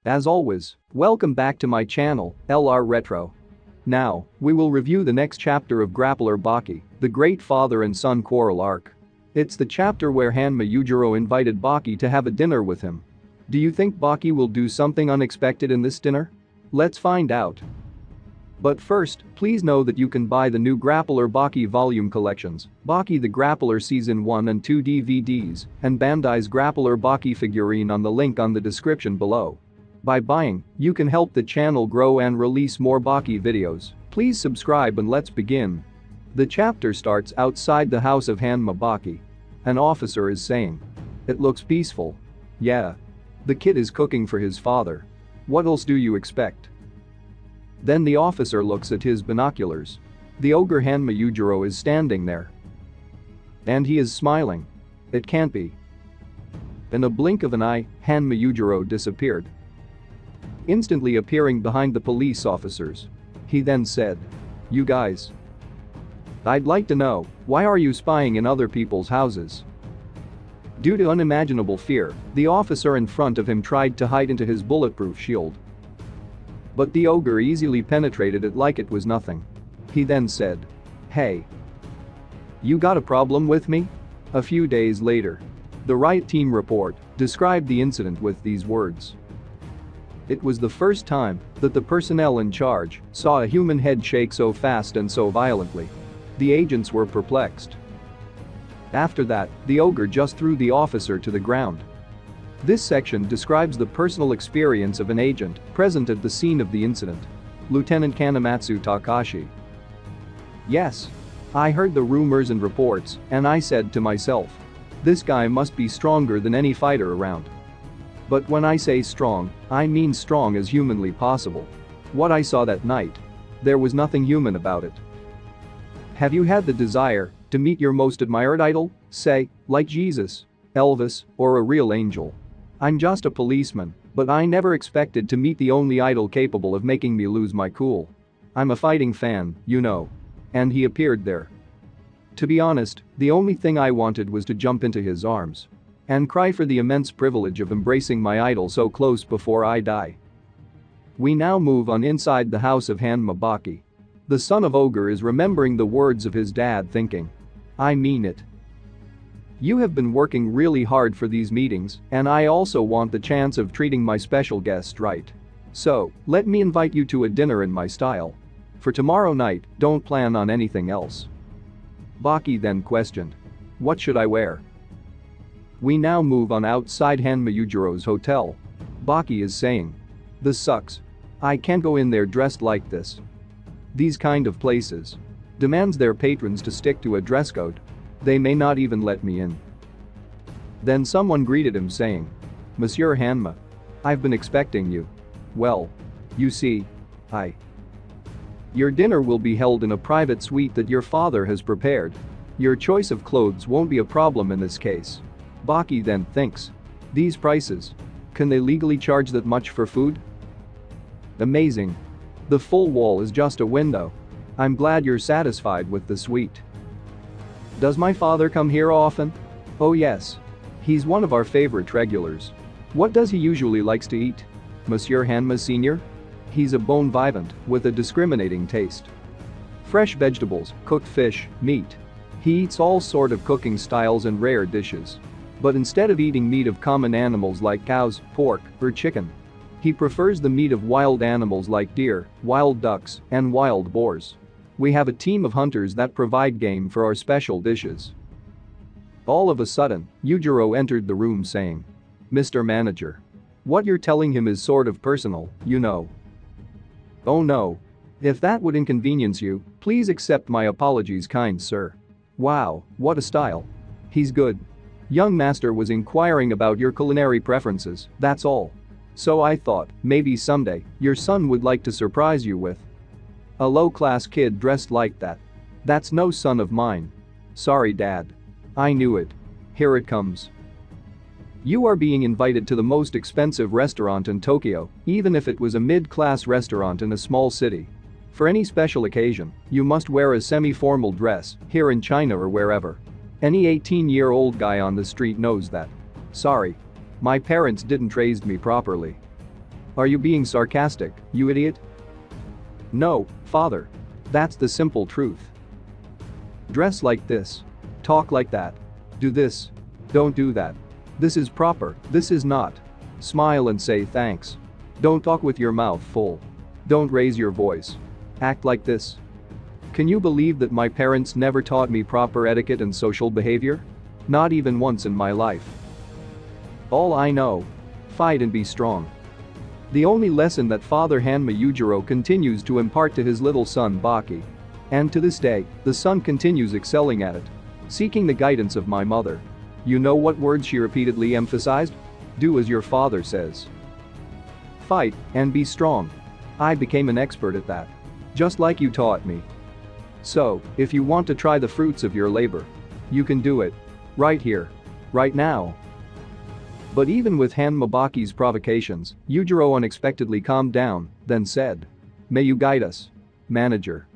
As always, welcome back to my channel, LR Retro. Now, we will review the next chapter of Grappler Baki, the great father and son quarrel arc. It's the chapter where Hanma Yujiro invited Baki to have a dinner with him. Do you think Baki will do something unexpected in this dinner? Let's find out. But first, please know that you can buy the new Grappler Baki volume collections, Baki the Grappler Season 1 and 2 DVDs, and Bandai's Grappler Baki figurine on the link on the description below. By buying, you can help the channel grow and release more Baki videos. Please subscribe and let's begin. The chapter starts outside the house of Hanma Baki. An officer is saying, "It looks peaceful." Yeah. The kid is cooking for his father. What else do you expect? Then the officer looks at his binoculars. The ogre Hanma Yujiro is standing there. And he is smiling. It can't be. In a blink of an eye, Hanma Yujiro disappeared, instantly appearing behind the police officers. He then said, "You guys. I'd like to know, why are you spying in other people's houses?" Due to unimaginable fear, the officer in front of him tried to hide into his bulletproof shield. But the ogre easily penetrated it like it was nothing. He then said, "Hey. You got a problem with me?" A few days later, the riot team report described the incident with these words. It was the first time that the personnel in charge saw a human head shake so fast and so violently. The agents were perplexed. After that, the ogre just threw the officer to the ground. This section describes the personal experience of an agent present at the scene of the incident. Lieutenant Kanematsu Takashi. "Yes. I heard the rumors and reports, and I said to myself, this guy must be stronger than any fighter around. But when I say strong, I mean strong as humanly possible. What I saw that night, there was nothing human about it. Have you had the desire to meet your most admired idol, say, like Jesus, Elvis, or a real angel? I'm just a policeman, but I never expected to meet the only idol capable of making me lose my cool. I'm a fighting fan, you know." And he appeared there. To be honest, the only thing I wanted was to jump into his arms and cry for the immense privilege of embracing my idol so close before I die. We now move on inside the house of Hanma Baki. The son of Ogre is remembering the words of his dad, thinking, "I mean it. You have been working really hard for these meetings, and I also want the chance of treating my special guest right. So, let me invite you to a dinner in my style. For tomorrow night, don't plan on anything else." Baki then questioned, "What should I wear?" We now move on outside Hanma Yujiro's hotel. Baki is saying, "This sucks. I can't go in there dressed like this. These kind of places demands their patrons to stick to a dress code. They may not even let me in." Then someone greeted him saying, "Monsieur Hanma. I've been expecting you. Well, you see, Your dinner will be held in a private suite that your father has prepared. Your choice of clothes won't be a problem in this case." Baki then thinks, "These prices? Can they legally charge that much for food? Amazing. The full wall is just a window. I'm glad you're satisfied with the suite. Does my father come here often?" "Oh yes. He's one of our favorite regulars." "What does he usually likes to eat?" "Monsieur Hanma Sr.? He's a bon vivant with a discriminating taste. Fresh vegetables, cooked fish, meat. He eats all sort of cooking styles and rare dishes. But instead of eating meat of common animals like cows, pork, or chicken, he prefers the meat of wild animals like deer, wild ducks, and wild boars. We have a team of hunters that provide game for our special dishes." All of a sudden, Yujiro entered the room saying, "Mr. Manager. What you're telling him is sort of personal, you know." "Oh no. If that would inconvenience you, please accept my apologies, kind sir." "Wow, what a style. He's good. Young master was inquiring about your culinary preferences, that's all. So I thought, maybe someday, your son would like to surprise you with a low-class kid dressed like that. That's no son of mine. Sorry, Dad. I knew it. Here it comes. You are being invited to the most expensive restaurant in Tokyo, even if it was a mid-class restaurant in a small city. For any special occasion, you must wear a semi-formal dress, here in China or wherever. Any 18-year-old guy on the street knows that. Sorry. My parents didn't raise me properly." Are you being sarcastic, you idiot? No, father. That's the simple truth. Dress like this. Talk like that. Do this. Don't do that. This is proper, this is not. Smile and say thanks. Don't talk with your mouth full. Don't raise your voice. Act like this. Can you believe that my parents never taught me proper etiquette and social behavior? Not even once in my life. All I know. Fight and be strong. The only lesson that Father Hanma Yujiro continues to impart to his little son Baki. And to this day, the son continues excelling at it. Seeking the guidance of my mother. You know what words she repeatedly emphasized? Do as your father says. Fight and be strong. I became an expert at that. Just like you taught me. So, if you want to try the fruits of your labor, you can do it. Right here. Right now. But even with Hanma Baki's provocations, Yujiro unexpectedly calmed down, then said. May you guide us. Manager.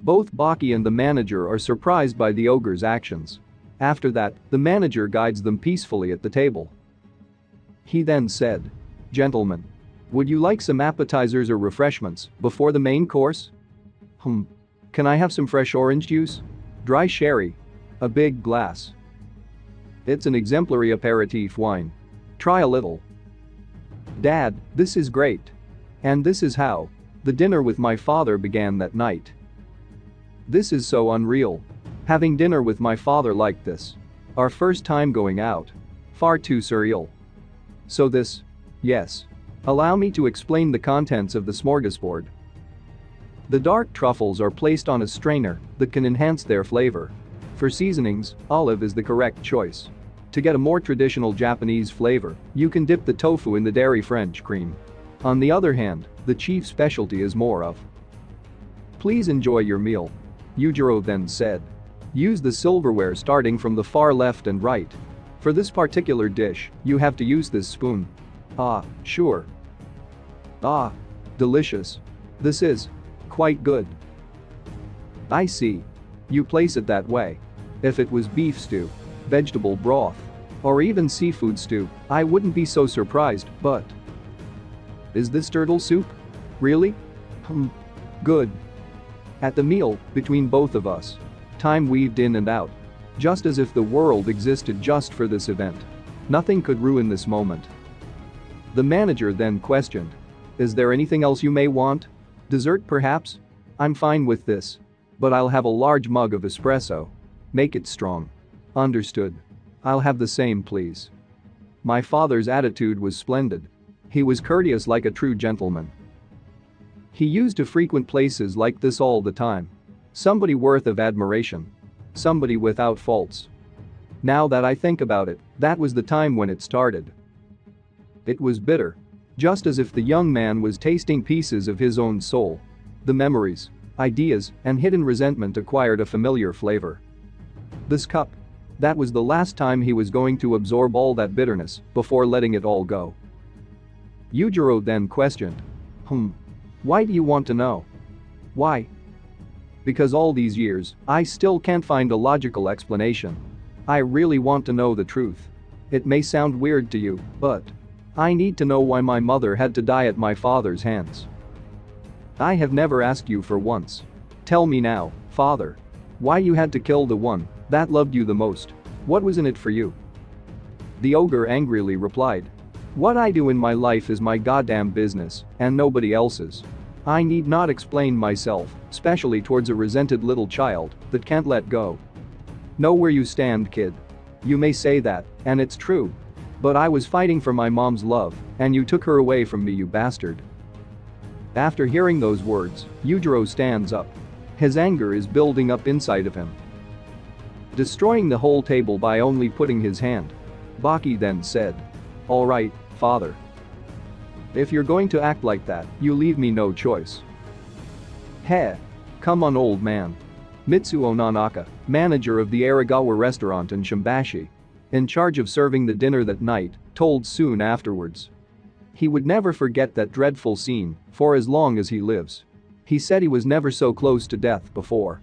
Both Baki and the manager are surprised by the ogre's actions. After that, the manager guides them peacefully at the table. He then said. Gentlemen. Would you like some appetizers or refreshments before the main course? Can I have some fresh orange juice? Dry sherry? A big glass. It's an exemplary aperitif wine. Try a little. Dad, this is great. And this is how the dinner with my father began that night. This is so unreal. Having dinner with my father like this. Our first time going out. Far too surreal. So this. Yes. Allow me to explain the contents of the smorgasbord. The dark truffles are placed on a strainer that can enhance their flavor. For seasonings, olive is the correct choice. To get a more traditional Japanese flavor, you can dip the tofu in the dairy French cream. On the other hand, the chief specialty is more of. Please enjoy your meal. Yujiro then said. Use the silverware starting from the far left and right. For this particular dish, you have to use this spoon. Ah, sure. Ah, delicious. This is quite good. I see. You place it that way. If it was beef stew, vegetable broth, or even seafood stew, I wouldn't be so surprised, but. Is this turtle soup? Really? Good. At the meal, between both of us. Time weaved in and out. Just as if the world existed just for this event. Nothing could ruin this moment. The manager then questioned. Is there anything else you may want? Dessert perhaps? I'm fine with this. But I'll have a large mug of espresso. Make it strong. Understood. I'll have the same please. My father's attitude was splendid. He was courteous like a true gentleman. He used to frequent places like this all the time. Somebody worth of admiration. Somebody without faults. Now that I think about it, that was the time when it started. It was bitter. Just as if the young man was tasting pieces of his own soul. The memories, ideas, and hidden resentment acquired a familiar flavor. This cup. That was the last time he was going to absorb all that bitterness before letting it all go. Yujiro then questioned. Why do you want to know? Why? Because all these years, I still can't find a logical explanation. I really want to know the truth. It may sound weird to you, but I need to know why my mother had to die at my father's hands. I have never asked you for once. Tell me now, father. Why you had to kill the one that loved you the most. What was in it for you? The ogre angrily replied. What I do in my life is my goddamn business, and nobody else's. I need not explain myself, especially towards a resented little child that can't let go. Know where you stand, kid. You may say that, and it's true. But I was fighting for my mom's love, and you took her away from me, you bastard. After hearing those words, Yujiro stands up. His anger is building up inside of him. Destroying the whole table by only putting his hand. Baki then said. All right, father. If you're going to act like that, you leave me no choice. Heh. Come on, old man. Mitsuo Nanaka, manager of the Aragawa restaurant in Shimbashi, in charge of serving the dinner that night, told soon afterwards. He would never forget that dreadful scene for as long as he lives. He said he was never so close to death before.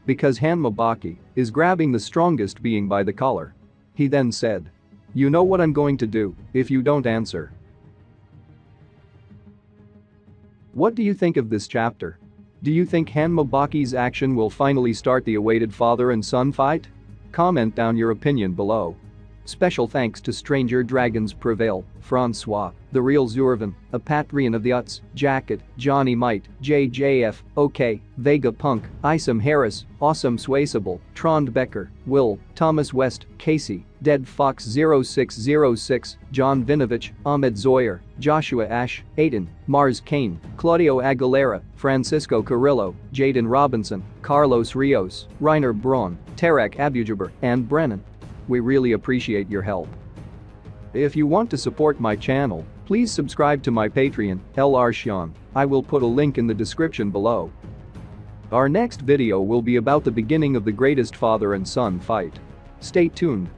Because Hanma Baki is grabbing the strongest being by the collar. He then said. You know what I'm going to do if you don't answer. What do you think of this chapter? Do you think Hanma Baki's action will finally start the awaited father and son fight? Comment down your opinion below. Special thanks to Stranger Dragons Prevail, Francois, The Real Zurvan, A Patreon of the Uts, Jacket, Johnny Might, JJF, OK, Vega Punk, Isam Harris, Awesome Swayable, Trond Becker, Will, Thomas West, Casey, Dead Fox 0606, John Vinovich, Ahmed Zoyer, Joshua Ash, Aiden, Mars Kane, Claudio Aguilera, Francisco Carrillo, Jaden Robinson, Carlos Rios, Reiner Braun, Tarek Abujaber, and Brennan. We really appreciate your help. If you want to support my channel, please subscribe to my Patreon, LR Xian. I will put a link in the description below. Our next video will be about the beginning of the greatest father and son fight. Stay tuned.